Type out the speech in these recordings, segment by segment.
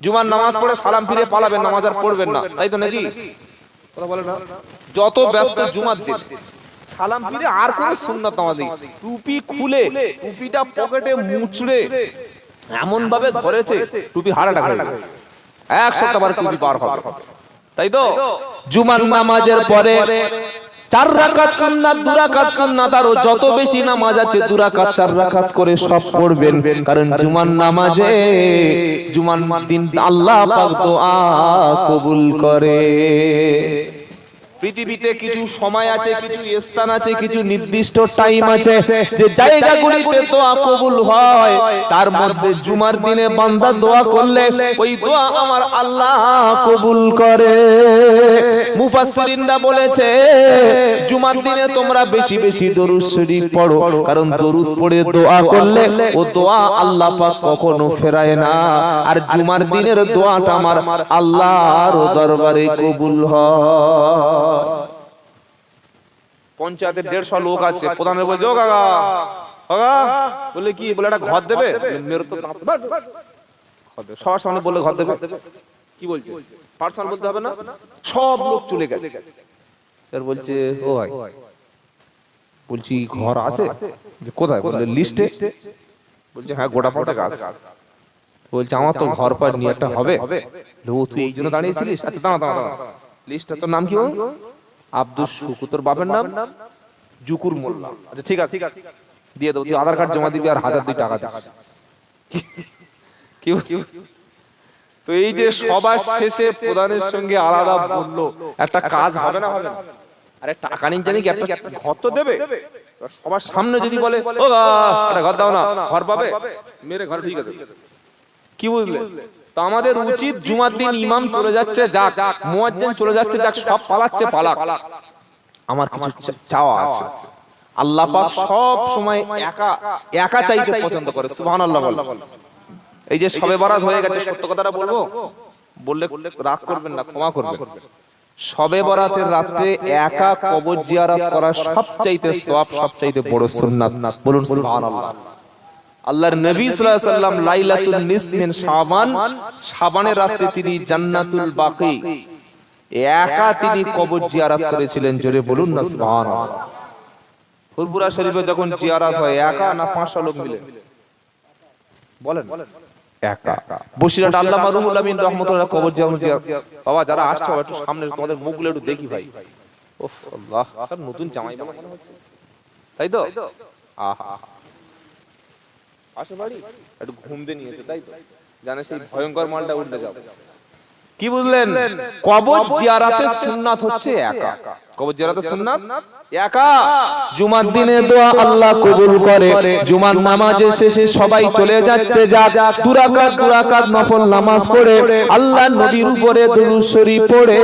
জুমার নামাজ পড়ে সালাম ফিরে পালাবেন, নামাজ আর পড়বেন না, তাই তো নাকি? কথা বলে না? যত ব্যস্ত জুমার দিন, সালাম ফিরে আর কোন সুন্নাত নামাজ নেই। টুপি খুলে টুপিটা পকেটে মুচড়ে এমন ভাবে ধরেছে টুপি হারাটা হয়ে গেছে, এক সপ্তাহ বার টুপি পার হবে, তাই তো? জুমার নামাজের পরে 4 রাকাত সুন্নাত, 2 রাকাত সুন্নাত, আর যত বেশি নামাজ আছে 2 রাকাত 4 রাকাত করে সব পড়বেন, কারণ জুমার নামাজে জুমার দিন আল্লাহ পাক দোয়া কবুল করে। পৃথিবীতে কিছু সময় আছে, কিছু স্থান আছে, কিছু নির্দিষ্ট টাইম আছে যে জায়গাগুলিতে দোয়া কবুল হয়। তার মধ্যে জুমার দিনে বান্দা দোয়া করলে ওই দোয়া আমার আল্লাহ কবুল করে। মুফাসসিরিনরা বলেছে জুমার দিনে তোমরা বেশি বেশি দরুদ শরীফ পড়ো, কারণ দরুদ পড়ে দোয়া করলে ও দোয়া আল্লাহ পাক কখনো ফেরায় না। আর জুমার দিনের দোয়াটা আমার আল্লাহর দরবারে কবুল হয়। পঞ্চায়েতের 150 লোক আছে, প্রধানের বলছে ও কাকা কাকা, বলে কি বলে একটা ঘর দেবে, মেরে তো সবার সামনে বললে ঘর দেবে, কি বলছে পার্সোনাল বলতে হবে না, সব লোক চলে গেছে। এর বলছে ও ভাই, বলছি ঘর আছে, কোথায়, বললে লিস্টে, বলছে হ্যাঁ গোটা পড়ে আছে। বলছে আমার তো ঘর পার নিয়ে একটা হবে, তুই এই জন্য দাঁড়িয়েছিলিস, আচ্ছা দাঁড়া দাঁড়া দাঁড়া, লিস্টটা তোর নাম কি বল? আব্দুল শুকুর, তোর বাপের নাম জুকুর মোল্লা, আচ্ছা ঠিক আছে দিয়ে দেবো, তুই আধার কার্ড জমা দিবি আর 1002 টাকা দিস। কি তো এই যে সবার শেষে প্রধানের সঙ্গে আলাদা বললো, একটা কাজ হবে না? হবে না? আরে টাকা নিন জানি কি, একটা ঘর তো দেবে। সবার সামনে যদি বলে ও একটা ঘর দাও না, ঘর পাবে, মেরে ঘর ঠিক আছে, কি বুঝলে? তো আমাদের উচিত জুমার দিন ইমাম চলে যাচ্ছে যাক, মুয়াজ্জিন চলে যাচ্ছে যাক, সব পালাচ্ছে পালাক, আমার কিছু চাওয়া আছে। আল্লাহ পাক সব সময় একা একা চাইতে পছন্দ করে, সুবহানাল্লাহ বল। এই যে শবে বরাত হয়ে গেছে, সত্য কথাটা বলবো, বললে রাগ করবেন না, ক্ষমা করবেন। শবে বরাতের রাতে একা কবর জিয়ারত করা সবচাইতে সওয়াব, সবচাইতে বড় সুন্নাত, বলুন সুবহানাল্লাহ। আল্লাহর নবী সাল্লাল্লাহু আলাইহি ওয়াসাল্লাম লাইলাতুল নিসফ মিন শাবান, শাবানের রাতে তিনি জান্নাতুল বাকি একা তিনি কবর জিয়ারত করেছিলেন, জোরে বলুন না সুবহানাল্লাহ। ফুরফুরা শরীফে যখন জিয়ারত হয় একা না 500 লোক মিলে? বলেন একা। বসিরহাট আল্লামা রুহুল আমিন রাহমাতুল্লাহ কবর জিয়ারত, বাবা যারা আসছে একটু সামনে তোমাদের মুখগুলো একটু দেখি ভাই, উফ আল্লাহ, সব নতুন জামাই মনে হচ্ছে, তাই তো? আহা আসো বাড়ি একটু ঘুম দিয়ে নিয়েছে, তাই তো? জানে সেই ভয়ঙ্কর মালটা উঠে যাবে। কি বুঝলেন? কবর জিয়ারতের সুন্নাত হচ্ছে একা, কবর জিয়ারতের সুন্নাত একা। জুমার দিনে দোয়া আল্লাহ কবুল করে। জুমার নামাজের শেষে সবাই চলে যাচ্ছে যাক, 2 রাকাত নফল নামাজ পড়ে আল্লাহর নবীর উপরে দরুদ শরীফ পড়ে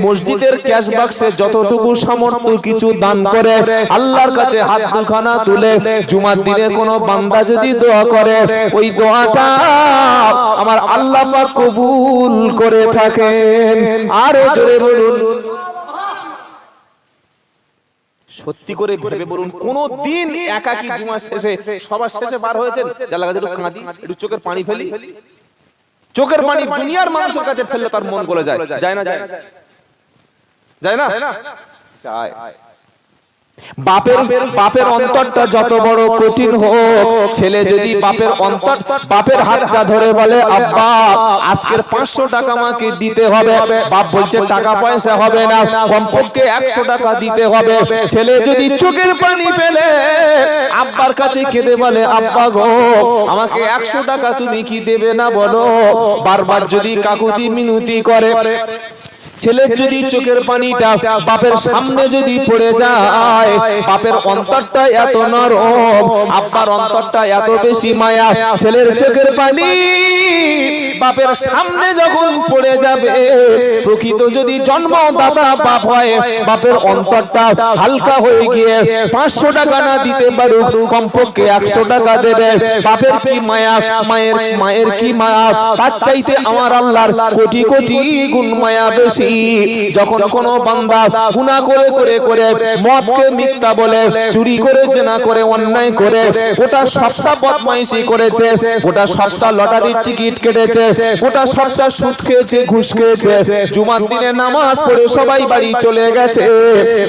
মসজিদের ক্যাশ বাক্সে যতটুকু সামর্থ্য কিছু দান করে আল্লাহর কাছে হাত দুখানা তুলে জুমার দিনে কোনো বান্দা যদি দোয়া করে ওই দোয়াটা আমার আল্লাহ পাক কবুল করে থাকেন। আরো জোরে বলুন, সত্যি করে ভেবে বলুন, কোন দিন একাকী জুমা শেষে সবার শেষে বার হয়েছেন যার লাগা একটু কাঁদি, একটু চোখের পানি ফেলি? চোখের পানি দুনিয়ার মানুষের কাছে ফেললে তার মন গলে যায়, যায় না? যায় যায় না? যায়। বাপের অন্তরটা যত বড় কঠিন হোক, ছেলে যদি বাপের হাতটা ধরে বলে আব্বা আজকের 500 টাকা আমাকে দিতে হবে, বাপ বলছে টাকা পয়সা হবে না, কমপক্ষে 100 টাকা দিতে হবে। ছেলে যদি চোখের পানি ফেলে আব্বার কাছে কেঁদে বলে আব্বা গো আমাকে 100 টাকা তুমি কি দেবে না বলো, বারবার যদি কাকুতি মিনতি করে, ছেলের যদি চোখের পানিটা বাপের সামনে যদি পড়ে যায়, বাপের অন্তরটা এত নরম, আব্বার অন্তরটা এত বেশি মায়া, ছেলের চোখের পানি বাপের সামনে যখন পড়ে যাবে, প্রকৃত যদি জন্মদাতা বাপ হয় বাপের অন্তরটা হালকা হয়ে গিয়ে 500 টাকা না দিতে পারুক কমপক্ষে 100 টাকা দেবে। বাপের কি মায়া, মায়ের কি মায়া, তার চাইতে আমার আল্লাহর কোটি কোটি গুণ মায়া বেশি। যখন কোন বান্দা গুনাহ করে মদকে মিথ্যা বলে, চুরি করে, জেনা করে, অন্যায় করে, গোটা সপ্তাহ বদমাইশি করেছে, গোটা সপ্তাহ লটারির টিকিট কেটেছে, গোটা সপ্তাহ সুদ খেয়েছে, ঘুষ খেয়েছে, জুমার দিনে নামাজ পড়ে সবাই বাড়ি চলে গেছে,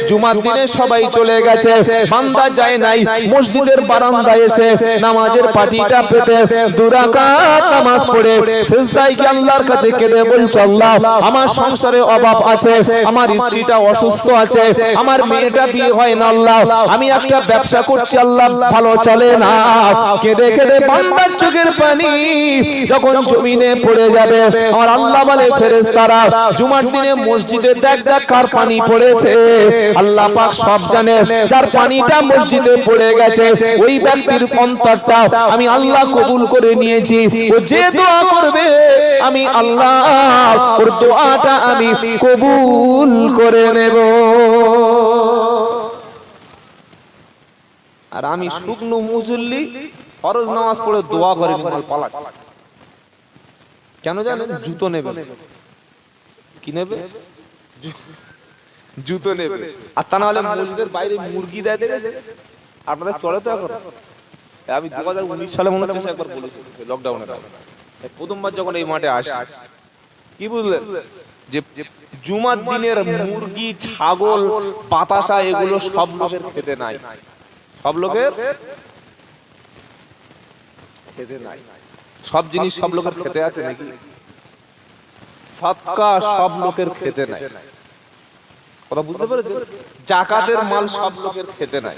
জুমার দিনে সবাই চলে গেছে, বান্দা যায় নাই, মসজিদের বারান্দায় এসে নামাজের পাটিটা পেতে 2 রাকাত নামাজ পড়ে সিজদায় গিয়ে আল্লাহর কাছে কেঁদে বলছে, আল্লাহ আমার সংসারে অভাব আছে, আমার স্ত্রীটা অসুস্থ আছে, আমার মেয়েটা বিয়ে হয় না, আল্লাহ আমি একটা ব্যবসা করছি, আল্লাহ ভালো চলে না। কেঁদে কেঁদে বান্দার চোখের পানি যখন জমিনে পড়ে যাবে, আমার আল্লাহ বলে ফেরেশতারা জুমার দিনে মসজিদে দেখ দেখ কার পানি পড়েছে, আল্লাহ পাক সব জানে, যার পানিটা মসজিদে পড়ে গেছে ওই ব্যক্তির অন্তরটা আমি আল্লাহ কবুল করে নিয়েছি, ও যে দোয়া করবে আমি আল্লাহ ওর দোয়াটা আমি কবুল করে নেব। আর আমি শুকনো মুসল্লি ফরজ নামাজ পড়ে দোয়া করে পালা, কেন জানেন? জুতো নেবে। কি নেবে? জুতো নেবে। আর তা না হলে মসজিদের বাইরে মুরগি দেয়, দেখেছে আপনাদের চলে তো এখন। আমি 2019 সালে মনে হচ্ছে একবার বলেছি, লকডাউনের আগে প্রথমবার যখন এই মাঠে আসি, কি বুঝলেন যে জুমার দিনের মুরগি, ছাগল, বাতাসা এগুলো সব লোকের খেতে নাই, সব লোকের খেতে নাই। সব জিনিস সব লোকের খেতে আছে নাকি? সদকা সব লোকের খেতে নাই, কথা বুঝতে পেরেছেন? জাকাতের মাল সব লোকের খেতে নাই।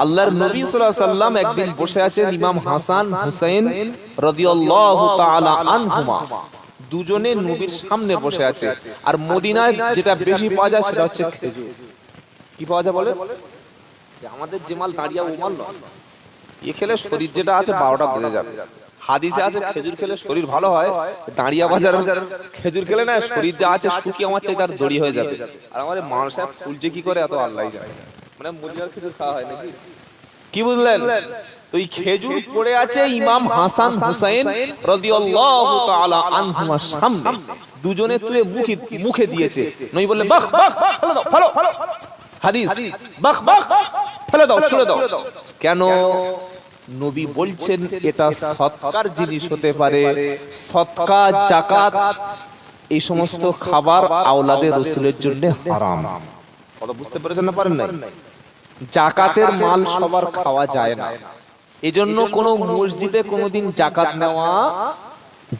আল্লাহর নবী সাল্লাল্লাহু আলাইহি সাল্লাম একদিন বসে আছেন, ইমাম হাসান হুসাইন রাদিয়াল্লাহু তাআলা আনহুমা দুজনে নবীর সামনে বসে আছে। আর মদিনায় যেটা বেশি পাওয়া যায় সেটা হচ্ছে খেজুর। কি পাওয়া যায় বলে? আমাদের যে মাল দাঁড়িয়ে ও মাল নয়, এ খেলে শরীর যেটা আছে 12টা বেজে যাবে। হাদিসে আছে খেজুর খেলে শরীর ভালো হয়, দাঁড়িয়া বাজার খেজুর খেলে না শরীর যা আছে শুকিয়ে আমার চাই তার দড়ি হয়ে যাবে। আর আমাদের মানুষ ফুলছে কি করে এত আল্লাহই জানে, মানে মদিনার খেজুর খাওয়া হয় নাকি? কি বুঝলেন? তো এই খেজুর পড়ে আছে ইমাম হাসান হুসাইন রাদিয়াল্লাহু তাআলা আনহুমার সামনে, দুজনে তুলে মুখে দিয়েছে। নবী বললেন বাহ বাহ ফেলে দাও, ফেলো ফেলো। হাদিস বাহ বাহ ফেলে দাও, ছুঁড়ে দাও। কেন? নবী বলছেন এটা সদকার জিনিস হতে পারে, সদকা, যাকাত এই সমস্ত খাবার আওলাদে রাসূলের জন্য হারাম। কথা বুঝতে পেরেছেন না পারেন নাই? যাকাতের মাল সবার খাওয়া যায় না, এজন্য কোন মসজিদে কোনোদিন যাকাত নেওয়া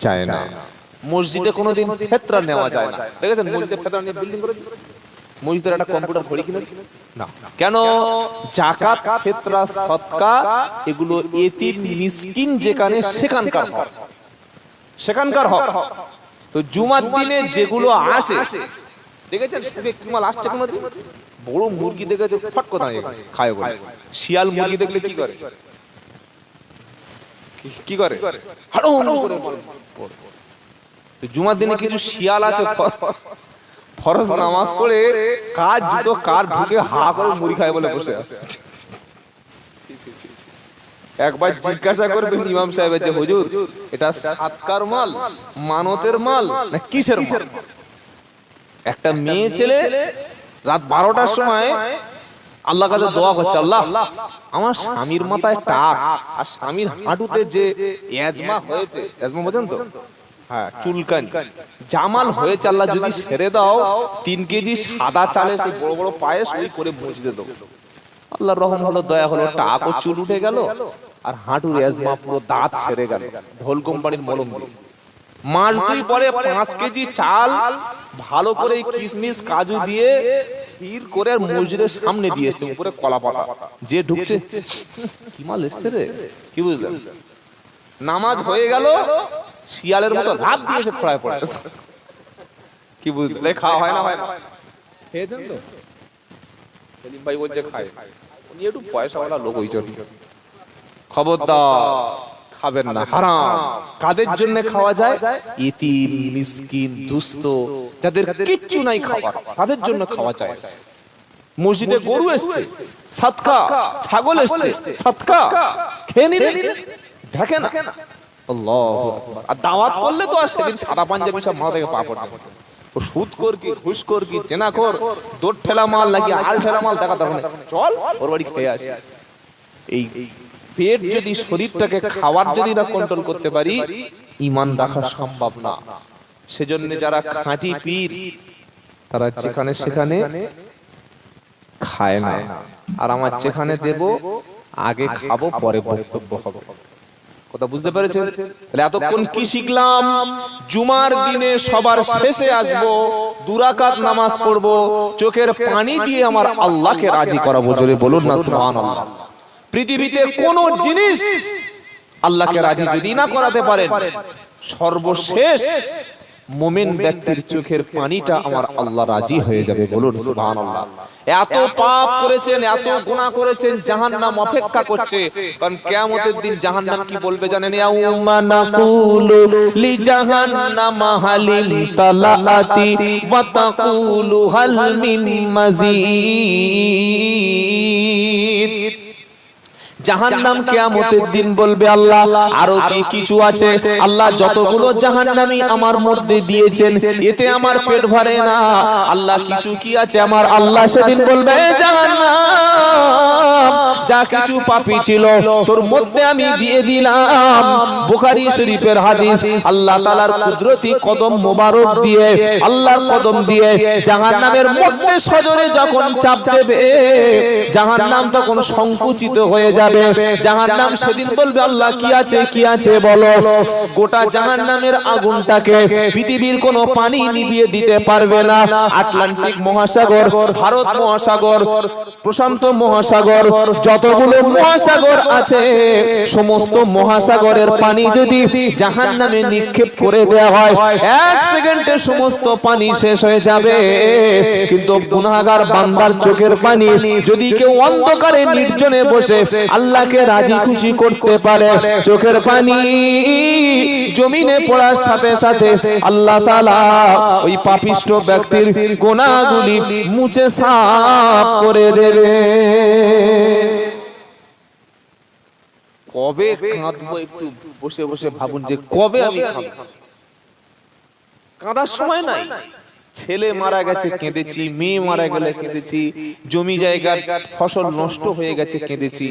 যায় না, মসজিদে কোনোদিন ফিতরা নেওয়া যায় না। দেখেছেন মসজিদে ফিতরা নিয়ে বিল্ডিং করে মসজিদের একটা কম্পিউটার ঘড়ি কিনে না। কেন? যাকাত, ফিতরা, সদকা এগুলো এতিম মিসকিন যেখানে সেখানকার হক, সেখানকার হক। তো জুমার দিনে যেগুলো আসে, দেখেছেন সুখে কি মাল আসছে কোনোদিন? বড় মুরগি দেখেছে ফট করে দাঁড়িয়ে খায় বলে। শিয়াল মুরগি দেখলে কি করে? কি করে? হাড়ো করে। জুমার দিনে কিছু শিয়াল আছে ফরজ নামাজ পড়ে কার জুতো কার ঢুকে হা করে মুড়ি খায় বলে বসে আছে। একবার জিজ্ঞাসা করবেন ইমাম সাহেবের যে হুজুর এটা সাদকার মাল, মানতের মাল না কিসের মাল? একটা মেয়ে ছেলে রাত 12টার সময় আল্লাহর কাছে দোয়া করছে, আল্লাহ আমার স্বামীর মাথায় টাক আর স্বামীর হাঁটুতে যে এজমা হয়েছে, এজমা বোঝেন তো? হ্যাঁ, চুলকানি জামাল হয়েছে, আল্লাহ যদি ছেড়ে দাও 3 কেজি সাদা চালে সেই বড় বড় পায়েস ওই করে মসজিদে দেবো। আল্লাহর রহম হলো, দয়া হলো, টাক ও চুল উঠে গেল আর হাঁটুর এজমা পুরো দাঁত সেরে গেল ঢোল কোম্পানির মলম দিয়ে। মাস 2 পরে 5 কেজি চাল ভালো করে কিশমিশ কাজু দিয়ে ক্ষীর করে মসজিদের সামনে দিয়ে এসছে, উপরে কলা পাতা, যে ঢুকছে কি মাল এসছে রে, কি বুঝলেন? নামাজ হয়ে গেল, শিয়ালের মতো লাফ দিয়ে এসে খড়ায় পড়ে। কি বুঝলে? খাওয়া হয় না? হয় না? খেয়েছেন তো? সেলিম ভাই বলছে খায়, উনি একটু পয়সাওয়ালা লোক, ওই জন্য খবরদার খাবেন না, হারাম। কাদের জন্য খাওয়া যায়? ইতিম, মিসকিন, দুস্থ, যাদের কিচ্ছু নাই খাবার, তাদের জন্য খাওয়া যায়। মসজিদে গরু এসছে সদকা, ছাগল এসছে সদকা, খেয়ে নিন, দেখে না? আল্লাহু আকবার। আর দাওয়াত করলে তো আর সেদিন সাদা পাঞ্জাবি সব মাথা থেকে পা পর্যন্ত, ও সুদ কর কি, ঘুষ কর কি, জেনা কর, দোট ঠেলা মাল লাগি আল ঠেলা মাল দেখা দরকার নেই, চল ওর বাড়ি খেয়ে আসি। এই পেট যদি শরীরটাকে খাওয়ার যদি না কন্ট্রোল করতে পারি, ঈমান রাখা সম্ভব না। সেজন্য যারা খাঁটি পীর তারা যেখানে সেখানে খায় না, আর আমার যেখানে দেব আগে খাবো পরে বক্তব্য হবে। কথা বুঝতে পেরেছেন? তাহলে এতক্ষণ কি শিখলাম? জুমার দিনে সবার শেষে আসবো, 2 রাকাত নামাজ পড়বো, চোখের পানি দিয়ে আমার আল্লাহকে রাজি করাবো। জোরে বলুন না সুবহানাল্লাহ। পৃথিবীতে কোন জিনিস আল্লাহকে রাজি যদি না করাতে পারেন, সর্বশেষ মুমিন ব্যক্তির চোখের পানিটা আমার আল্লাহ রাজি হয়ে যাবে। বলুন সুবহানাল্লাহ। এত পাপ করেছেন, এত গুনাহ করেছেন, জাহান্নাম অপেক্ষা করছে। কারণ কিয়ামতের দিন জাহান্নাম কি বলবে জানেন? ইয়াউমা নাকুলু লি জাহান্নাম হালিম তালাআতি ওয়া তাকুলু হাল মিন মাজিদ। জাহান্নাম কিয়ামতের দিন বলবে, আল্লাহ আরো কি কিছু আছে? আল্লাহ যতগুলো জাহান্নামী আমার মধ্যে দিয়েছেন এতে আমার পেট ভরে না, আল্লাহ কিছু কি আছে? আমার আল্লাহ সেদিন বলবে, জাহান্নাম যা কিছু পাপী ছিল তোর মধ্যে আমি দিয়ে দিলাম। বুখারী শরীফের হাদিস, আল্লাহ তাআলার কুদরতি কদম মোবারক দিয়ে, আল্লাহর কদম দিয়ে জাহান্নামের মধ্যে সজরে যখন চাপ দেবে, জাহান্নাম তখন সংকুচিত হয়ে যাবে। জাহান্নাম সেদিন বলবে, আল্লাহ কি আছে, কি আছে বলো। গোটা জাহান্নামের আগুনটাকে পৃথিবীর কোনো পানি নিভিয়ে দিতে পারবে না। আটলান্টিক মহাসাগর, ভারত মহাসাগর, প্রশান্ত মহাসাগর, যতগুলো মহাসাগর আছে সমস্ত মহাসাগরের পানি যদি জাহান্নামে নিক্ষেপ করে দেওয়া হয়, 1 সেকেন্ডে সমস্ত পানি শেষ হয়ে যাবে। কিন্তু গুনাহগার বান্দার চোখের পানি যদি কেউ অন্ধকারে নির্জনে বসে আল্লাহকে রাজি খুশি করতে পারে, চোখের পানি জমিনে পড়ার সাথে সাথে আল্লাহ তাআলা ওই পাপিষ্ঠ ব্যক্তির গুনাহগুলি মুছে সাফ করে দেবে। কবে কাঁদবো একটু বসে বসে ভাবুন যে কবে আমি কাঁদবো। কাঁদার সময় নাই। ছেলে মারা গেছে কেঁদেছি, মেয়ে মারা গেলে কেঁদেছি, জমি জায়গার ফসল নষ্ট হয়ে গেছে কেঁদেছি,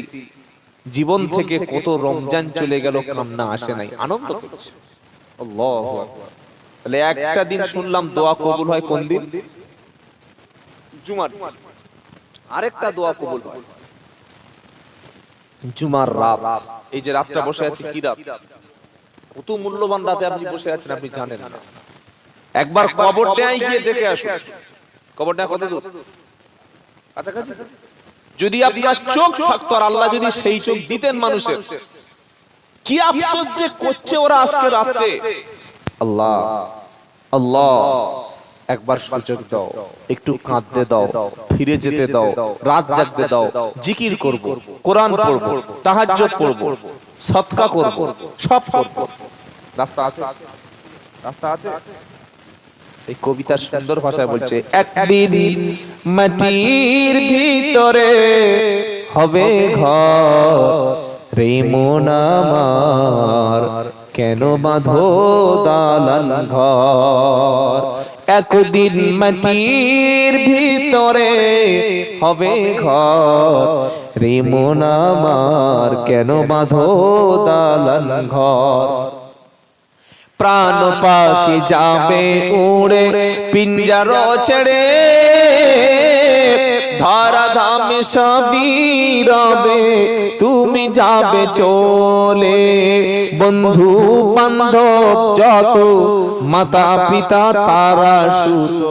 জীবন থেকে কত রমজান চলে গেল কান্না আসে নাই, আনন্দ করছি। আল্লাহু আকবার। তাহলে একটা দিন শুনলাম দোয়া কবুল হয় কোন দিন? জুমার। আরেকটা দোয়া কবুল হয় জুমার রাত। এই যে রাতটা বসে আছি, কি রাত, কত মূল্যবান রাতে আপনি বসে আছেন আপনি জানেন না। একবার কবরটায় গিয়ে দেখে আসুন। কবরটা কত দূর? কাছাকাছি। যদি আপনার চোখ থাকতো আর আল্লাহ যদি সেই চোখ দিতেন মানুষের, কি আফসোস যে করছে ওরা আজকে রাতে। আল্লাহ আল্লাহ একবার সুযোগ দাও, একটু কাঁদতে দাও, ফিরে যেতে দাও, রাত জাগতে দাও, জিকির করব, কোরআন পড়ব, তাহাজ্জুদ পড়ব, সদকা করব, সব করব। রাস্তা আছে, রাস্তা আছে। এই কবিতার সুন্দর ভাষায় বলছে, একদিন মাটির ভিতরে হবে ঘর রে মন আমার, কেন বাঁধো দালান ঘর। একদিন মাটির ভিতরে হবে ঘর রে মন আমার, কেন বাঁধো দালান ঘর। প্রাণ পাখি যাবে উড়ে পিঞ্জর ছেড়ে, ধরা ধামে সবই রবে তুমি যাবে চলে। বন্ধু বান্ধব যত মাতা পিতা তারা সুত,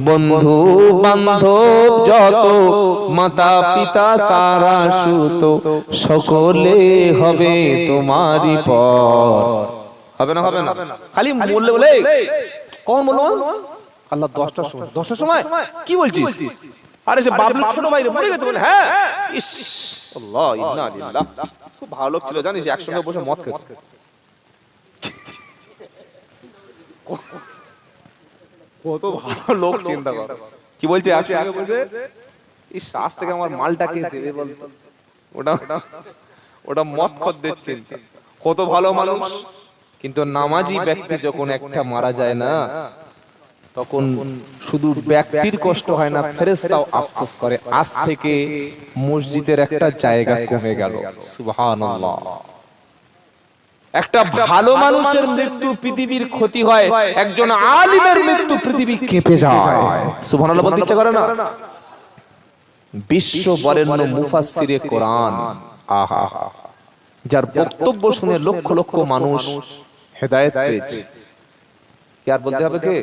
বন্ধু বান্ধব যত মাতা পিতা তারা সুত, সকলে হবে তোমারই পর। হবে না, হবে না, খালি বললে বলে কখন বললো? আল্লাহ 10টার সময়। 10টার সময় কি বলছিস? আরে সে বাবলু ছোট ভাই মরে গেছে বলে। হ্যাঁ, ইস আল্লাহ ইন্না লিল্লাহ। খুব ভালো লোক ছিল জানিস, একসঙ্গে বসে মদ খেত। কত ভালো লোক, চিন্তা কর। কি বলছে? একসঙ্গে বসে ইস আজ থেকে আমার মালটাকে দেবে বলতো। ওটা ওটা মদ খদ্দের চিন্তা। কত ভালো মানুষ। কিন্তু নামাজি ব্যক্তি যখন একটা মারা যায় না, তখন শুধু ব্যক্তির কষ্ট হয় না, ফেরেশতাও আফসোস করে, আজ থেকে মসজিদের একটা জায়গা কমে গেল। সুবহানাল্লাহ। একটা ভালো মানুষের মৃত্যু পৃথিবীর ক্ষতি হয়, একজন আলিমের মৃত্যু পৃথিবী কেঁপে যায়। সুবহানাল্লাহ বলতে ইচ্ছা করে না? বিশ্ব বরেণ্য মুফাসসিরে কোরআন, আহা, যার বক্তব্য শুনে লক্ষ লক্ষ মানুষ হেদায়েত পেয়েছে। কি আর বলতে হবে? কে?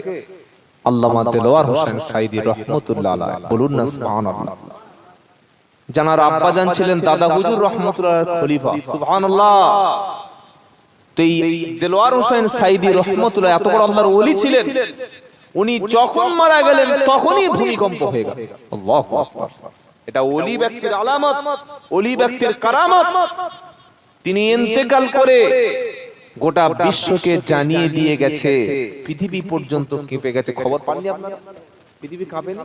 আল্লামা দেলোয়ার হোসেন সাঈদী রাহমাতুল্লাহ আলাইহি। বলুন না সুবহানাল্লাহ। জানার আব্বাজান ছিলেন দাদা হুজুর রাহমাতুল্লাহ আলাইহির খলিফা। সুবহানাল্লাহ। তো এই দেলোয়ার হোসেন সাঈদী রাহমাতুল্লাহ এত বড় আল্লাহর ওলি ছিলেন, উনি যখন মারা গেলেন তখনই ভূমিকম্প হয়ে গেল। আল্লাহু আকবার। এটা ওলি ব্যক্তির আলামত, ওলি ব্যক্তির কারামত। তিনি ইন্তেকাল করে গোটা বিশ্বকে জানিয়ে দিয়ে গেছে, পৃথিবী পর্যন্ত কেঁপে গেছে। খবর পাননি আপনারা? পৃথিবী কাঁপে না?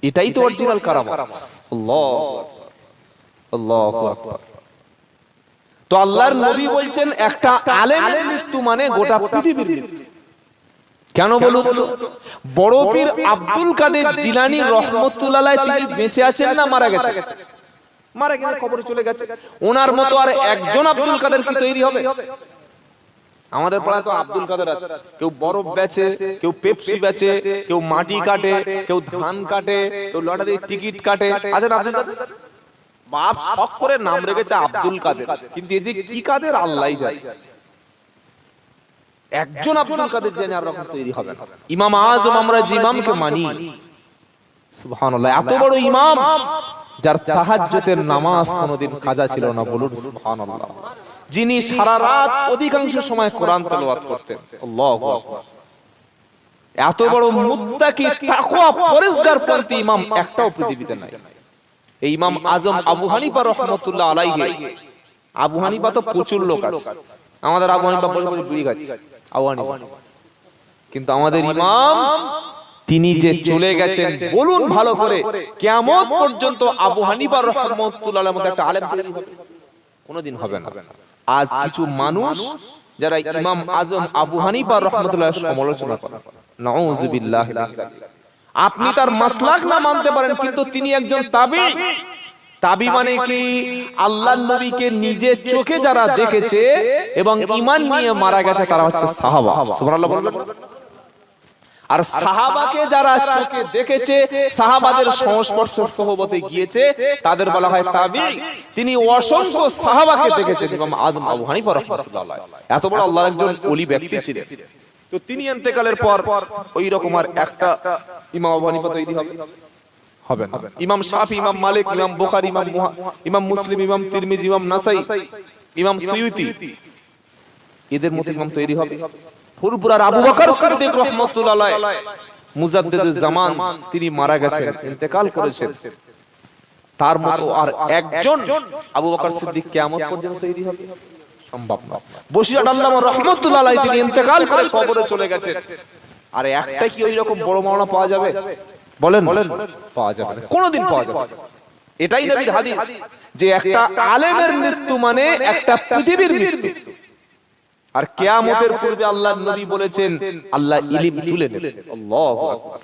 এটাই তো অরিজিনাল কারামত। আল্লাহু আকবার, আল্লাহু আকবার। তো আল্লাহর নবী বলছেন একটা আলেমের মৃত্যু মানে গোটা পৃথিবীর মৃত্যু। কেন বলুন তো? বড় পীর আব্দুল কাদের জিলানী রাহমাতুল্লাহ আলাইহি তিনি বেঁচে আছেন না মারা গেছেন? মারা গেছে, কবরে চলে গেছে। ওনার মতো আর একজন আব্দুল কাদের কি তৈরি হবে? আমাদের পাড়ায় তো আব্দুল কাদের আছে, কেউ বরফ বেচে, কেউ পেপসি বেচে, কেউ মাটি কাটে, কেউ ধান কাটে, কেউ লটারির টিকিট কাটে। আছেন আব্দুল কাদের? বাপ শখ করে নাম রেখেছে আব্দুল কাদের, কিন্তু এই যে কি কাদের আল্লাহই জানে। একজন আব্দুল কাদের জেনে আর রকম তৈরি হবে না। ইমাম আজম, আমরা যে ইমামকে মানি, সুবহানাল্লাহ, এত বড় ইমাম যার তাহাজ্জুদের নামাজ কোনোদিন কাজা ছিল না। বলুন সুবহানাল্লাহ। যিনি সারা রাত অধিকাংশ সময় কোরআন তেলাওয়াত করতেন। আল্লাহু আকবার। এত বড় মুত্তাকি, তাকওয়া, পরেজগার পন্থী ইমাম একটাও পৃথিবীতে নাই। এই ইমাম আজম আবু হানিফা রাহমাতুল্লাহ আলাইহি। আবু হানিফা তো প্রচুর লোক আছে, আমাদের আবু হানিফা বলে বলে বিড়ি খাচ্ছে আবু হানিফা, কিন্তু আমাদের ইমাম তিনি যে চলে গেছেন, বলুন ভালো করে, কিয়ামত পর্যন্ত আবু হানিফা রাহমাতুল্লাহ আলাইহির মতো একটা আলেম তৈরি হবে? কোনোদিন হবে না। আজ কিছু মানুষ যারা ইমাম আজম আবু হানিফা রাহমাতুল্লাহ সমালোচনা করে, নাউযুবিল্লাহ। আপনি তার মাসলাক না মানতে পারেন, কিন্তু তিনি একজন তাবী। তাবী মানে কি? আল্লাহর নবীকে নিজের চোখে যারা দেখেছে এবং ঈমান নিয়ে মারা গেছে তারা হচ্ছে সাহাবা। সুবহানাল্লাহ বলবেন। আর সাহাবাকে যারা চোখে দেখেছে, সাহাবাদের সংস্পর্শে সোহবতে গিয়েছে, তাদের বলা হয় তাবী। তিনি অসংখ্য সাহাবাকে দেখেছেন ইমাম আজম আবু হানিফা রাহমাতুল্লাহ আলাইহি। এত বড় আল্লাহর একজন ওলি ব্যক্তি ছিলেন। তো তিনি ইন্তেকালের পর ওই রকম আর একটা ইমাম আবু হানিফা তৈরি হবে? হবে না। ইমাম শাফি, ইমাম মালিক, ইমাম বুখারী, ইমাম মুসলিম, ইমাম তিরমিজি, ইমাম নাসাই, ইমাম সুয়ুতি, এদের মতো ইমাম তৈরি হবে? ফুরফুরার আবু বকর সিদ্দিক রাহমাতুল্লাহ আলাইহি, মুজাদ্দিদুজ জামান, তিনি মারা গেছেন, ইন্তেকাল করেছেন। তার মতো আর একজন আবু বকর সিদ্দিক কিয়ামত পর্যন্ত তৈরি হবে? সম্ভব না। বসিরহাট আল্লামা রাহমাতুল্লাহ আলাইহি তিনি ইন্তেকাল করে কবরে চলে গেছেন। আর একটা কি ওই রকম বড় মাওলানা পাওয়া যাবে? বলেন, পাওয়া যাবে না, কোনোদিন পাওয়া যাবে না। এটাই নবীর হাদিস যে একটা আলেমের মৃত্যু মানে একটা পৃথিবীর মৃত্যু। আর কিয়ামতের পূর্বে আল্লাহর নবী বলেছেন আল্লাহ ইলম তুলে নেবেন। আল্লাহু আকবার।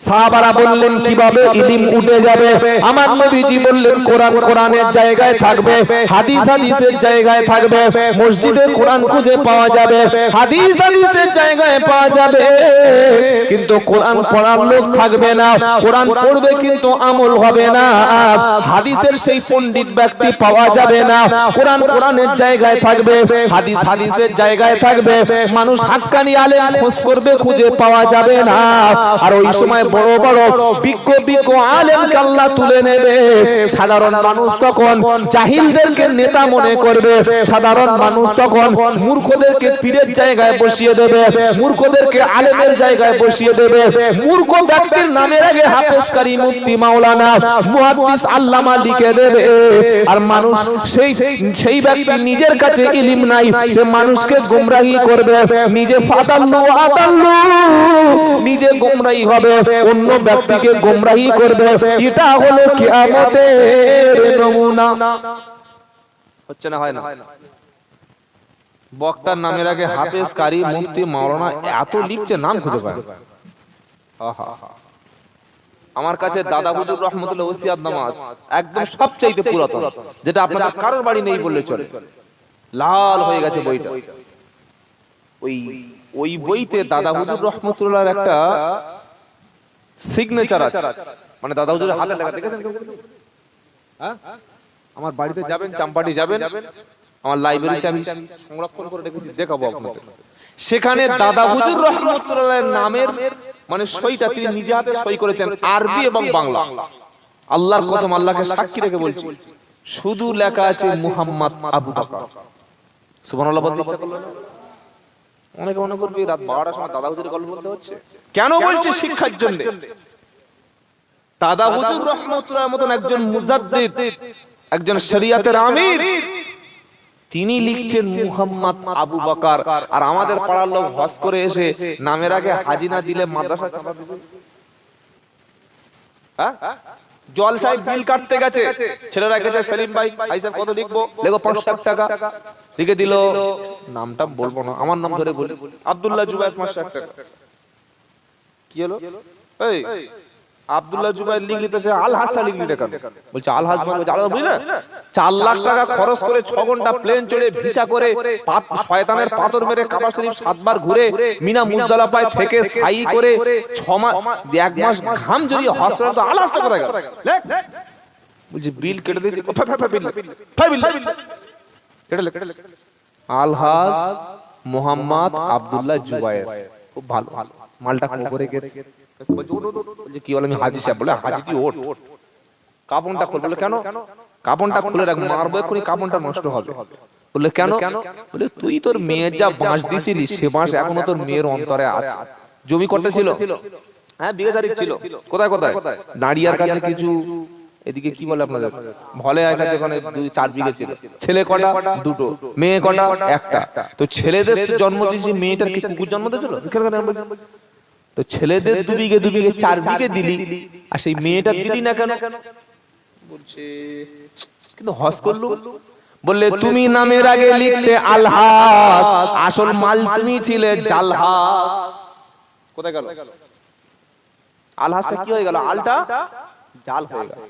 সাহাবারা বললেন কিভাবে ইলম উঠে যাবে? আমার নবীজি বললেন কোরআন কোরআনের জায়গায় থাকবে, হাদিস হাদিসের জায়গায় থাকবে। মসজিদে কোরআন খুঁজে পাওয়া যাবে, হাদিস হাদিসের জায়গায় পাওয়া যাবে, কিন্তু কোরআন পড়ার লোক থাকবে না। কোরআন পড়বে কিন্তু আমল হবে না। হাদিসের সেই পণ্ডিত ব্যক্তি পাওয়া যাবে না। কোরআন কোরআনের জায়গায় থাকবে, হাদিস হাদিসের জায়গায় থাকবে। মানুষ হাক্কানি আলেম খোঁজ করবে, খুঁজে পাওয়া যাবে না। আর ওই সময় বড় বড় বিজ্ঞ বিজ্ঞ আলেমকে আল্লাহ তুলে নেবে। সাধারণ মানুষ তখন জাহিলদেরকে নেতা মনে করবে, সাধারণ মানুষ তখন মূর্খদেরকে পীরের জায়গায় বসিয়ে দেবে, মূর্খদেরকে আলেমের জায়গায় বসিয়ে দেবে। মূর্খ ব্যক্তির নামের আগে হাফেজ কারি, মুফতি, মাওলানা, মুহাদ্দিস, আল্লামা লিখে দেবে। আর মানুষ সেই ব্যক্তি নিজের কাছে ইলম নাই, সে মানুষকে গোমরাহি করবে, নিজে ফাতাল্লু আতাল্লু, নিজে গোমরাহি হবে, অন্য ব্যক্তিকে গোমরাহি করবে। এটা হলো কিয়ামতের নমুনা। হচ্ছে না, হয় না? বক্তার নামের আগে হাফেজ, কারি, মুফতি, মাওলানা এত লিখছে, নাম খুঁজে পায় না। আহা, আমার কাছে দাদা হুজুর রহমতুল্লাহ ওসিয়াত নামা আছে, একদম সবচাইতে পুরাতন, যেটা আপনাদের কারোর বাড়ি নেই বললে চলে, লাল হয়ে গেছে বইটা। ওই বইতে দাদা হুজুর রহমতুল্লাহর একটা সিগনেচার আছে, মানে দাদা হুজুরের হাতে লেখা, দেখেছেন? হ্যাঁ, আমার বাড়িতে যাবেন, চাম্পাটি যাবেন, আমার লাইব্রেরিতে আমি সংরক্ষণ করে রেখেছি, দেখাবো আপনাদের। সেখানে দাদা হুজুর রহমতুল্লাহর নামের মানে সইটা তিনি নিজে হাতে সই করেছেন, আরবি এবং বাংলা। আল্লাহর কসম, আল্লাহকে সাক্ষী রেখে বলছি, শুধু লেখা আছে মুহাম্মদ আবু বকর। সুবহানাল্লাহ বলতে ইচ্ছা করলো না? অনেকে মনে করবে রাত 12টার সময় দাদা হুজুরের গল্প বলতে হচ্ছে। কেন বলছে? শিক্ষার জন্য। দাদা হুজুর রহমতুল্লাহর মতন একজন মুজাদ্দিদ, একজন শরীয়তের আমির, তিনি লিখছেন মুহাম্মদ আবু বকর। আর আমাদের পাড়ার লোক হজ করে এসে নামের আগে হাজি না দিলে মাদ্রাসা চাঁদা দিবে। হ্যাঁ, জলসায় বিল কাটতে গেছে, ছেলেরা গেছে, সেলিম ভাই সাহেব কত লিখবো? লেখো 500 টাকা। লিখে দিল, নামটা বলবো না, আমার নাম ধরে বলি, আব্দুল্লাহ জুবায়ের, 500 টাকা। কি হলো? এই আব্দুল্লাহ জুবায়ের লিখলি তো সে আলহাজটা লিখলি না কেন? বলছে আলহাজ মানে জানো বুঝলি না? 4 লাখ টাকা খরচ করে 6 ঘন্টা প্লেন চড়ে ভিসা করে শয়তানের পাথর মেরে কাবা শরীফ 7 বার ঘুরে মিনা মুজদালিফায় থেকে সাই করে 6 মাস 1 মাস ঘাম যদি হজ করে তো আলহাজটা কোথায় গেল? লেখ। বলছে বিল কেটে দিয়েছি, বিল কেটে লেখ। আলহাজ মোহাম্মদ আব্দুল্লাহ জুবায়ের, খুব ভালো, মালটা করে গেছে। কি বলে? আমি হাজি সাহেব। বলে হাজি তুই ওঠ, কাপড়টা খুল। বলে কেন? কাপড়টা খুলে রাখ, মারবো এক্ষুনি, কাপড়টা নষ্ট হবে। বললে কেন? বলে তুই তোর মেয়ের যা বাঁশ দিছিলি সে বাঁশ এখনো তোর মেয়ের অন্তরে আছে। জমি কটা ছিল? হ্যাঁ, বিঘা চারিক ছিল। কোথায় কোথায়? নাড়িয়ার কাছে কিছু, এদিকে কি বলে আপনাদের ভলে কাছে, ওখানে 2-4 বিঘা ছিল। ছেলে কটা? 2টো। মেয়ে কটা? 1টা। তো ছেলেদের জন্ম দিয়েছি, মেয়েটার কি কুকুর জন্ম দিয়েছিল? তো ছেলেদের 2 বিঘে 4 বিঘে দিলি, আর সেই মেয়েটা দিলি না কেন? বলছে কিন্তু হজ করলু। বললে তুমি নামের আগে লিখতে আলহাজ, আসল মাল তুমি ছিলে জালহাজ। কোথায় গেল আলহাজটা? কি হয়ে গেল? আলটা জাল হয়ে গেল।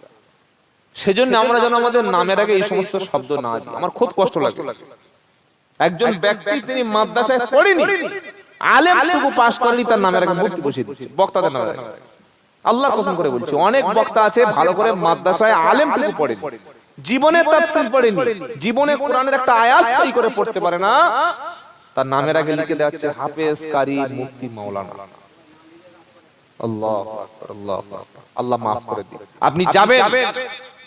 সেজন্য আমরা যেন আমাদের নামের আগে এই সমস্ত শব্দ না দিই। আমার খুব কষ্ট লাগে। একজন ব্যক্তি তিনি মাদ্রাসায় পড়েনি, আলেমটুকু পাস করেনি, তার নামের আগে মুফতি বসিয়ে দিচ্ছে বক্তাদের নামে। আল্লাহর কসম করে বলছি, অনেক বক্তা আছে ভালো করে মাদ্রাসায় আলেমটুকু পড়েনি, জীবনে তাফসীর পড়েনি, জীবনে কোরআনের একটা আয়াত সহি করে পড়তে পারে না, তার নামের আগে লিখে দেওয়া হচ্ছে হাফেজ, কারি, মুফতি, মাওলানা। আল্লাহু আকবার, আল্লাহু আকবার। আল্লাহ মাফ করে দিন। আপনি যাবেন,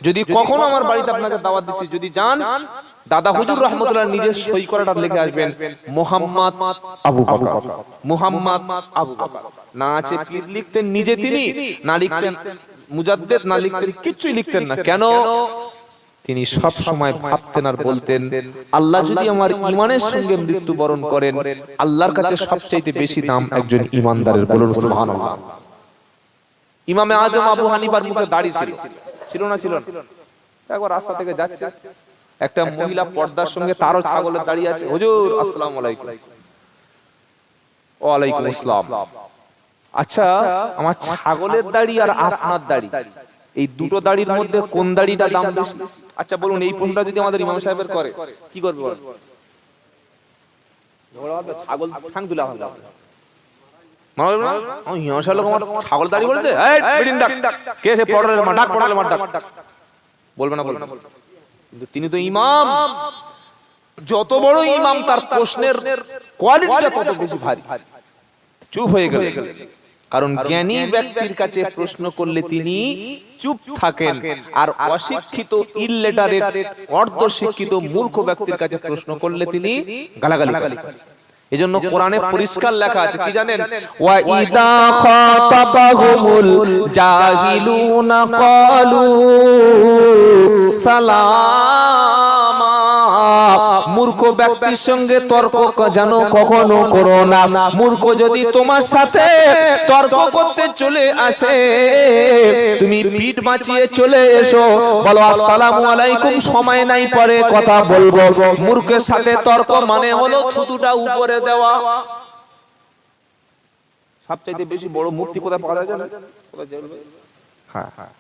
যদি কখনো আমার বাড়িতে আপনাকে দাওয়াত দিচ্ছি, যদি যান, দাদা হুজুর রহমতুল্লাহ নিজের সই করাটা লিখে আসবেন, মুহাম্মদ আবু বকর, মুহাম্মদ আবু বকর। না আছে পীর লিখতেন নিজে তিনি, না লিখতেন মুজাদ্দিদ, না লিখতেন কিছুই লিখতেন না। কেন? তিনি সব সময় ভাবতেন আর বলতেন, আল্লাহ যদি আমার ঈমানের সঙ্গে মৃত্যুবরণ করেন, আল্লাহর কাছে সবচেয়ে বেশি দাম একজন ঈমানদারের। বলুন সুবহানাল্লাহ। ইমামে আজম আবু হানিফার মুখে দাড়ি ছিল, ছিল না? ছিল না? একবার রাস্তা থেকে যাচ্ছে, একটা মহিলা পর্দার সঙ্গে, তারও ছাগলের দাড়ি আছে। হুজুর আসসালামু আলাইকুম। ওয়া আলাইকুম আসসালাম। আচ্ছা, আমার ছাগলের দাড়ি আর আপনার দাড়ি, এই দুটো দাড়ির মধ্যে কোন দাড়িটা দাম বেশি? আচ্ছা বলুন, এই প্রশ্নটা যদি আমাদের ইমাম সাহেবের করে, কি করবে? ছাগল ঠাং দুলা হবে। ছাগল দাড়ি বলেছে, বলবে না, বলবে না। কিন্তু তিনি তো ইমাম, যত বড় ইমাম তার প্রশ্নের কোয়ালিটিটা তত বেশি ভারী। চুপ হয়ে গেল, কারণ জ্ঞানী ব্যক্তির কাছে প্রশ্ন করলে তিনি চুপ থাকেন, আর অশিক্ষিত, ইললিটারেট, অর্ধ শিক্ষিত মূর্খ ব্যক্তির কাছে প্রশ্ন করলে তিনি গালাগালি করেন। এজন্য কোরআনে পরিষ্কার লেখা আছে, কি জানেন? ওয়া ইদা খাতাবাহুমুল জাহিলুনা ক্বালু সালামা। মূর্খ ব্যক্তির সঙ্গে তর্ক যেন কখনো করো না। মূর্খ যদি তোমার সাথে তর্ক করতে চলে আসে, তুমি পিঠ বাঁচিয়ে চলে এসো, বলো আসসালামু আলাইকুম, সময় নাই, পরে কথা বলবো। মূর্খের সাথে তর্ক মানে হলো থুতুটা উপরে দেওয়া। সবচেয়ে বেশি বড় মুফতি কোথায় পাওয়া যায় জানেন? হ্যাঁ,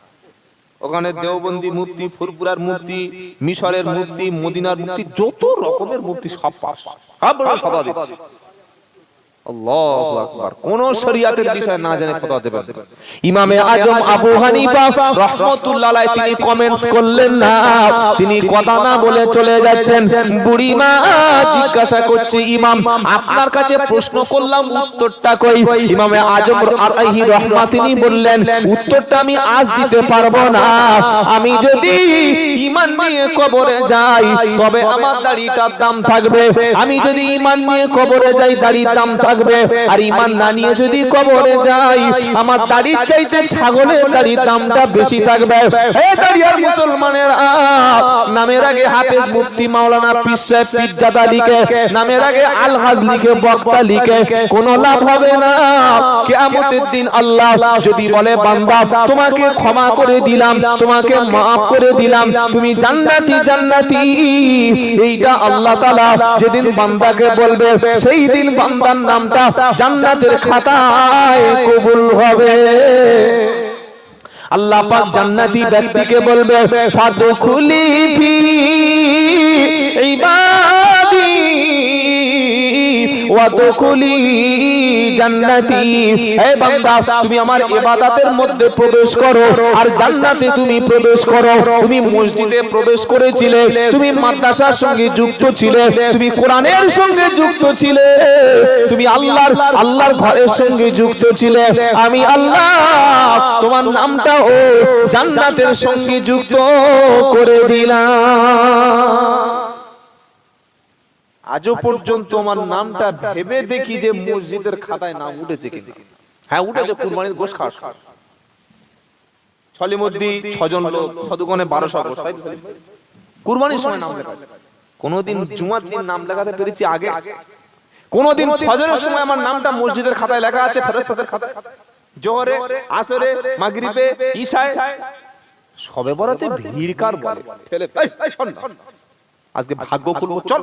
ওখানে দেওবন্দি মুফতি, ফুরপুরার মুফতি, মিশরের মুফতি, মদিনার মুফতি, যত রকমের মুফতি সব পাস, সব কথা দিচ্ছে। আল্লাহু আকবার। কোন শরিয়াতের বিষয় না জেনে ফতোয়া দেবেন। ইমামে আজম আবু হানিফা রাহমাতুল্লাহ আলাইহি তিনি কমেন্টস করলেন না, তিনি কথা না বলে চলে যাচ্ছেন। বুড়িমা জিজ্ঞাসা করছে, ইমাম আপনার কাছে প্রশ্ন করলাম, উত্তরটা কই? ইমামে আজম আলাইহি রাহমাত তিনি বললেন, উত্তরটা আমি আজ দিতে পারবো না। আমি যদি ঈমান নিয়ে কবরে যাই তবে আমার দাড়িটার দাম থাকবে। আমি যদি ঈমান নিয়ে কবরে যাই দাড়ির দাম থাকবে। আর ঈমান না নিয়ে যদি কবরে যাই আমার দাড়ির চাইতে ছাগলের দাড়ির দামটা বেশি থাকবে। হে দাড়িয়ার মুসলমানের, নামের আগে হাফেজ মুফতি মাওলানা পীর সাহেব পীরজাদা লিখে, নামের আগে আলহাজ লিখে, বক্তা লিখে কোনো লাভ হবে না। কিয়ামতের দিন আল্লাহ যদি বলে, বান্দা তোমাকে ক্ষমা করে দিলাম, তোমাকে maaf করে দিলাম, তুমি জান্নাতি জান্নাতি, এইটা আল্লাহ তাআলা যেদিন বান্দাকে বলবে, সেই দিন বান্দার নামটা জান্নাতের খাতায় কবুল হবে। আল্লাহ পাক জান্নাতি ব্যক্তিকে বলবে, ফাদখুলি ফি ইবাদি ওয়াদখুলি জান্নাতি। হে বান্দা, তুমি আমার ইবাদতের মধ্যে প্রবেশ করো আর জান্নাতে তুমি প্রবেশ করো। তুমি মসজিদে প্রবেশ করেছিলে, তুমি মাদ্রাসার সঙ্গে যুক্ত ছিলে, তুমি কোরআনের সঙ্গে যুক্ত ছিলে, তুমি আল্লাহর ঘরের সঙ্গে যুক্ত ছিলে। আমি আল্লাহ তোমার নামটাও জান্নাতের সঙ্গে যুক্ত করে দিলাম। আজও পর্যন্ত আমার নামটা ভেবে দেখি যে মসজিদের খাতায় নাম উঠেছে কিনা। হ্যাঁ উঠেছে, কুরবানির গোশত খাস সলিমুদ্দি 6 জন লোক, সদুকনে 1200 গোশত, কুরবানির সময় নাম লেখা। কোনদিন জুমার দিন নাম লেখাতে পেরেছি আগে? কোনদিন ফজরের সময় আমার নামটা মসজিদের খাতায় লেখা আছে, ফেরেশতাদের খাতায়? জোহরে, আসরে, মাগরিবে, ইশায়, শবে বরাতে ভিড় কার বলে ঠেলে, এই শোন না, আজকে ভাগ্য খুলবো, চল।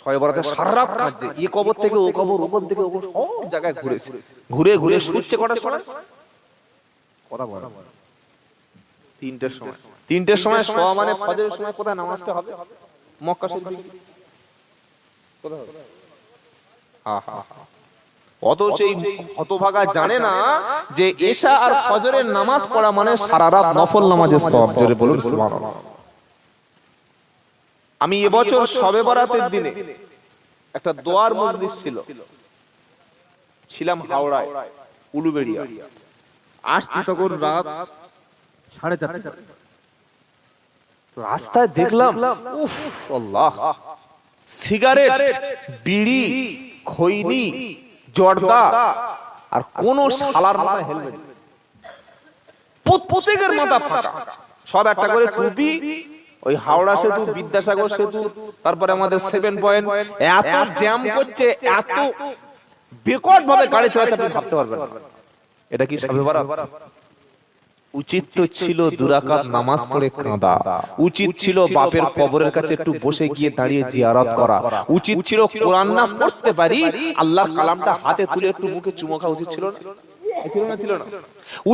শবে বরাতে সারা রাত কাঁদছে, এই কবর থেকে ও কবর, ও কবর থেকে ও কবর, সব জায়গায় ঘুরেছে, ঘুরে ঘুরে শুচ্ছে কটার সময়? কথা বল, 3টের সময়। 3টের সময় শোয়া মানে ফজরের সময় কোথায় নামাজটা হবে? মক্কা শরীফে। কোথায় হবে? আহা, অথচ এই হতভাগা জানে না যে এশা আর ফজরের নামাজ পড়া মানে সারা রাত নফল নামাজের সওয়াব। জোরে বলুন সুবহানাল্লাহ। আমি এবছর শবে বরাতের দিনে একটা দোয়ার মজলিস ছিলাম হাওড়ায়, উলুবেড়িয়া। আসছি তখন রাত 4:30। রাস্তায় দেখলাম, উফ আল্লাহ, সিগারেট, বিড়ি, খৈনি, জর্দা, আর কোন শালার মাথা হেলমেট, প্রত্যেকের মাথা ফাঁকা, সব একটা করে টুপি। ওই হাওড়া সেতু, বিদ্যাসাগর সেতু, তারপরে আমাদের 7 পয়েন্ট, এত জ্যাম করছে, এত বেকট ভাবে গাড়ি চালাচ্ছে, আপনি ভাবতে পারবেন না। এটা কি শবে বরাত? উচিত তো ছিল 2 রাকাত নামাজ পড়ে কাঁদা, উচিত ছিল বাপের কবরের কাছে একটু বসে গিয়ে দাঁড়িয়ে জিয়ারত করা, উচিত ছিল কোরআন না পড়তে পারি আল্লাহর কালামটা হাতে তুলে একটু মুখে চুমু খাওয়া উচিত ছিল না? ছিল না?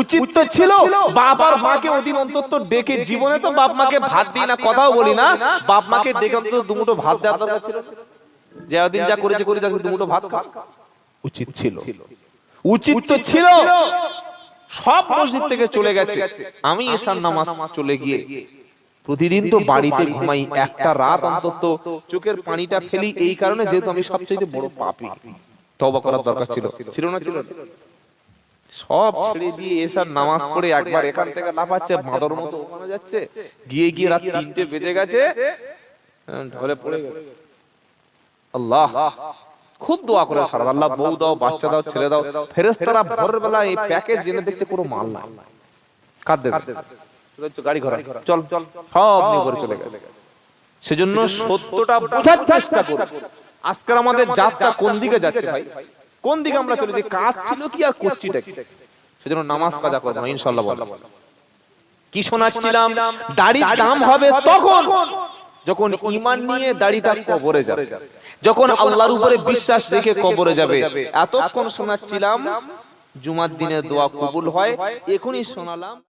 উচিত তো ছিল বাপ আর মাকে ওদিন অন্তত ডেকে, জীবনে তো বাপ মাকে ভাত দিই না, কথাও বলি না, বাপ মাকে ডেকে অন্তত 2 মুঠো ভাত দেওয়ার দরকার ছিল। যে ওদিন যা করেছে আজকে 2 মুঠো ভাত খা, উচিত ছিল। উচিত তো ছিল। সব মসজিদ থেকে চলে গেছে, আমি এশার নামাজ চলে গিয়ে প্রতিদিন তো বাড়িতে ঘুমাই, একটা রাত অন্তত চোখের পানিটা ফেলি, এই কারণে যেহেতু আমি সবচেয়ে বড় পাপী, তওবা করার দরকার ছিল। ছিল না? ছিল। সব ছেড়ে দিয়ে এশার নামাজ পড়ে একবার এখান থেকে লাফাচ্ছে, বাঁদর মতো ওখানে যাচ্ছে, গিয়ে গিয়ে রাত 3টে বেজে গেছে, ঢলে পড়ে গেছে। আল্লাহ, খুব দোয়া করে সারা, আল্লাহ বউ দাও, বাচ্চা দাও, ছেলে দাও। ফেরেশতারা ভোরের বেলা এই প্যাকেজ জেনে দেখছে কোনো মাল নাই, কাঁদতে গাড়ি ঘোড়া, চল চল, সব নিয়ে করে চলে গেছে। সেজন্য সত্যটা বোঝার চেষ্টা করুন। আজকাল আমাদের যাত্রা কোন দিকে যাচ্ছে ভাই? কোন দিকে আমরা চলে যাই? কাজ ছিল কি আর করছিটা কি? সেজন্য নামাজ কাজা করবো ইনশাআল্লাহ। বলো কি শোনাচ্ছিলাম? দাড়ির দাম হবে তখন যখন ঈমান নিয়ে দাড়িটা কবরে যাবে, যখন আল্লাহর উপরে বিশ্বাস রেখে কবরে যাবে। এতক্ষণ শোনাচ্ছিলাম জুমার দিনে দোয়া কবুল হয়, এখনই শোনালাম।